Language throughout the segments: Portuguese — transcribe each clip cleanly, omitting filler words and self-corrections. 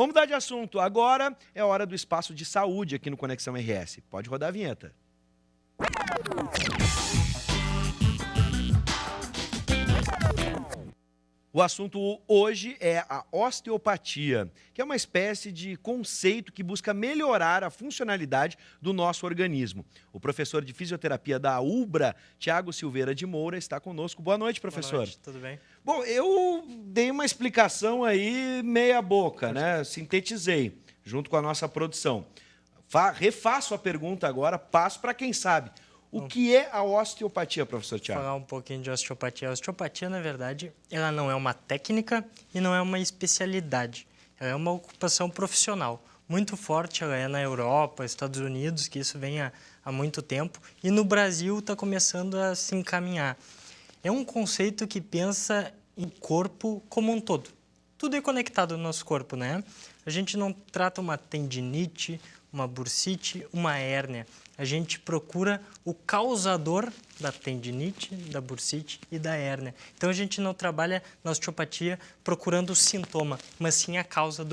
Vamos mudar de assunto. Agora é a hora do espaço de saúde aqui no Conexão RS. Pode rodar a vinheta. O assunto hoje é a osteopatia, que é uma espécie de conceito que busca melhorar a funcionalidade do nosso organismo. O professor de fisioterapia da UBRA, Tiago Silveira de Moura, está conosco. Boa noite, professor. Boa noite, tudo bem? Bom, eu dei uma explicação aí meia boca, né? Sintetizei, junto com a nossa produção. Refaço a pergunta agora, passo para quem sabe. O que é a osteopatia, professor Tiago? Vou falar um pouquinho de osteopatia. A osteopatia, na verdade, ela não é uma técnica e não é uma especialidade. Ela é uma ocupação profissional muito forte. Ela é na Europa, Estados Unidos, que isso vem há muito tempo. E no Brasil está começando a se encaminhar. É um conceito que pensa em corpo como um todo. Tudo é conectado no nosso corpo, né? A gente não trata uma tendinite, uma bursite, uma hérnia. A gente procura o causador da tendinite, da bursite e da hérnia. Então, a gente não trabalha na osteopatia procurando o sintoma, mas sim a causa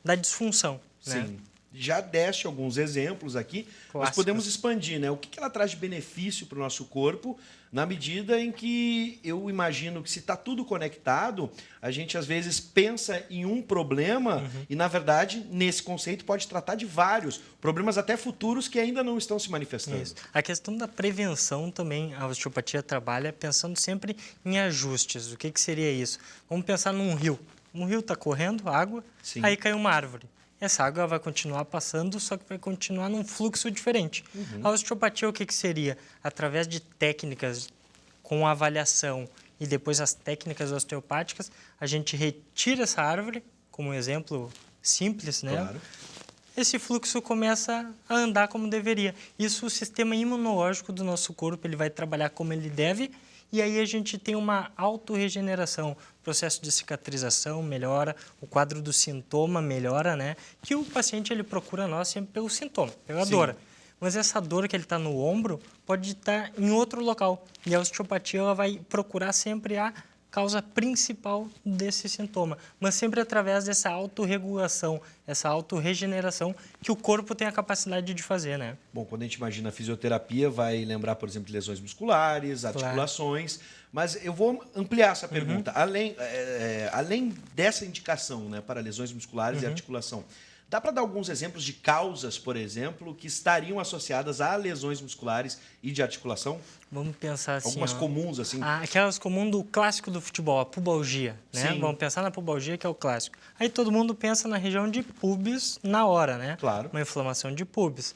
da disfunção. Sim. Né? Já deste alguns exemplos aqui, Clássicos. Mas podemos expandir, né? O que ela traz de benefício para o nosso corpo, na medida em que eu imagino que se está tudo conectado, a gente às vezes pensa em um problema e, na verdade, nesse conceito pode tratar de vários problemas até futuros que ainda não estão se manifestando. Isso. A questão da prevenção também, a osteopatia trabalha pensando sempre em ajustes. O que seria isso? Vamos pensar num rio. Um rio está correndo, água, Sim. Aí caiu uma árvore. Essa água vai continuar passando, só que vai continuar num fluxo diferente. A osteopatia, o que seria? Através de técnicas com avaliação e depois as técnicas osteopáticas, a gente retira essa árvore, como um exemplo simples, né? Claro. Esse fluxo começa a andar como deveria. Isso, o sistema imunológico do nosso corpo, ele vai trabalhar como ele deve, e aí a gente tem uma autorregeneração, processo de cicatrização melhora, o quadro do sintoma melhora, né? Que o paciente ele procura nós sempre pelo sintoma, pela dor. Mas essa dor que ele está no ombro pode estar em outro local. E a osteopatia ela vai procurar sempre a causa principal desse sintoma, mas sempre através dessa autorregulação, essa autorregeneração que o corpo tem a capacidade de fazer, né? Bom, quando a gente imagina a fisioterapia, vai lembrar, por exemplo, de lesões musculares, articulações, mas eu vou ampliar essa pergunta. Além dessa indicação, né, para lesões musculares e articulação, dá para dar alguns exemplos de causas, por exemplo, que estariam associadas a lesões musculares e de articulação? Vamos pensar assim, algumas comuns, assim. Aquelas comuns do clássico do futebol, a pubalgia, né? Sim. Vamos pensar na pubalgia, que é o clássico. Aí todo mundo pensa na região de pubis na hora, né? Claro. Uma inflamação de pubis.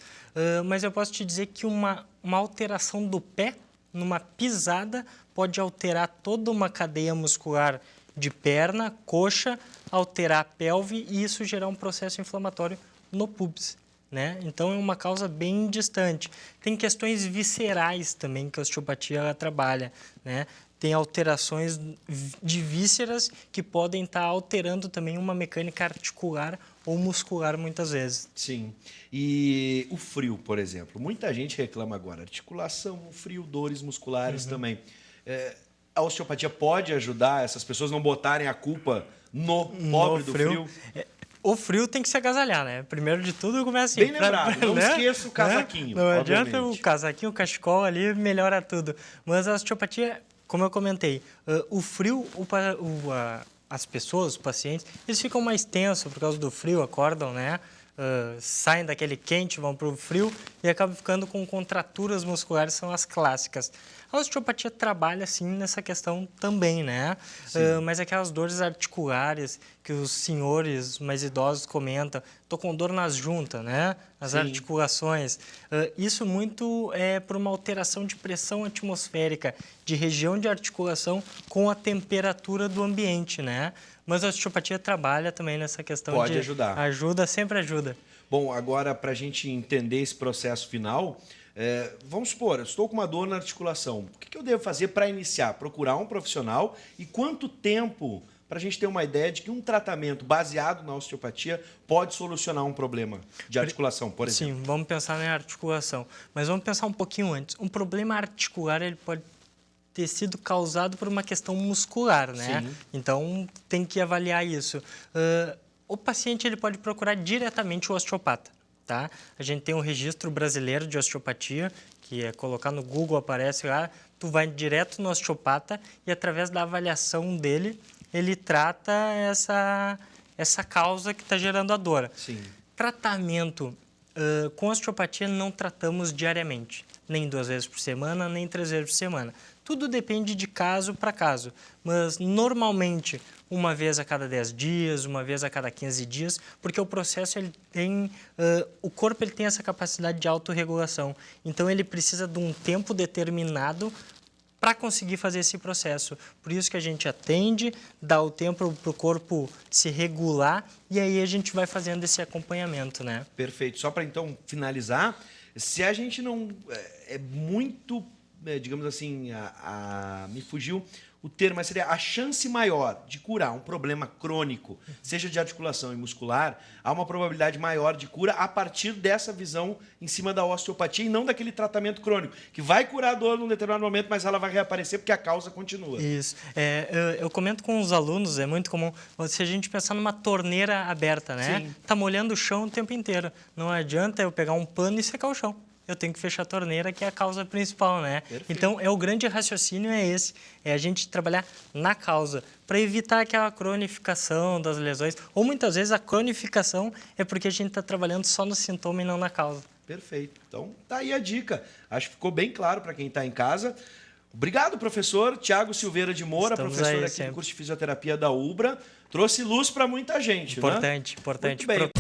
Mas eu posso te dizer que uma alteração do pé, numa pisada, pode alterar toda uma cadeia muscular de perna, coxa, alterar a pelve e isso gerar um processo inflamatório no pubis, né? Então, é uma causa bem distante. Tem questões viscerais também que a osteopatia ela trabalha, né? Tem alterações de vísceras que podem estar alterando também uma mecânica articular ou muscular muitas vezes. Sim. E o frio, por exemplo. Muita gente reclama agora. Articulação, frio, dores musculares também. A osteopatia pode ajudar essas pessoas a não botarem a culpa no pobre do frio? O frio tem que se agasalhar, né? Primeiro de tudo, começa assim. Bem lembrado, não esqueça o casaquinho. Não adianta obviamente. o casaquinho, o cachecol ali, melhora tudo. Mas a osteopatia, como eu comentei, o frio, as pessoas, os pacientes, eles ficam mais tensos por causa do frio, acordam, né? Saem daquele quente, vão para o frio e acabam ficando com contraturas musculares, são as clássicas. A osteopatia trabalha, sim, nessa questão também, né? Mas aquelas dores articulares que os senhores mais idosos comentam, estou com dor nas juntas, né? As articulações. Isso muito é por uma alteração de pressão atmosférica, de região de articulação com a temperatura do ambiente, né? Mas a osteopatia trabalha também nessa questão Pode ajudar. Ajuda, sempre ajuda. Bom, agora, para a gente entender esse processo final, vamos supor, eu estou com uma dor na articulação. O que eu devo fazer para iniciar? Procurar um profissional e quanto tempo, para a gente ter uma ideia de que um tratamento baseado na osteopatia pode solucionar um problema de articulação, por exemplo? Sim, vamos pensar na articulação. Mas vamos pensar um pouquinho antes. Um problema articular, ele pode ter sido causado por uma questão muscular, né? Sim. Então, tem que avaliar isso. o paciente ele pode procurar diretamente o osteopata. Tá? A gente tem um registro brasileiro de osteopatia, que é colocar no Google, aparece lá, tu vai direto no osteopata e através da avaliação dele, ele trata essa causa que está gerando a dor. Sim. Tratamento com osteopatia não tratamos diariamente, nem 2 vezes por semana, nem 3 vezes por semana. Tudo depende de caso para caso, mas normalmente 1 vez a cada 10 dias, 1 vez a cada 15 dias, porque o processo ele tem, o corpo ele tem essa capacidade de autorregulação, então ele precisa de um tempo determinado para conseguir fazer esse processo. Por isso que a gente atende, dá o tempo para o corpo se regular e aí a gente vai fazendo esse acompanhamento, né? Perfeito. Só para então finalizar, se a gente não é muito, digamos assim, me fugiu o termo, mas seria a chance maior de curar um problema crônico, seja de articulação e muscular, há uma probabilidade maior de cura a partir dessa visão em cima da osteopatia e não daquele tratamento crônico, que vai curar a dor num determinado momento, mas ela vai reaparecer porque a causa continua. Isso. Eu comento com os alunos, é muito comum, se a gente pensar numa torneira aberta, né? Sim. Tá molhando o chão o tempo inteiro. Não adianta eu pegar um pano e secar o chão. Eu tenho que fechar a torneira, que é a causa principal, né? Perfeito. Então, o grande raciocínio é esse, é a gente trabalhar na causa, para evitar aquela cronificação das lesões, ou muitas vezes a cronificação é porque a gente está trabalhando só no sintoma e não na causa. Perfeito. Então, tá aí a dica. Acho que ficou bem claro para quem está em casa. Obrigado, professor Tiago Silveira de Moura, professor aqui do curso de fisioterapia da UBRA. Trouxe luz para muita gente, Importante, né? importante. Muito bem.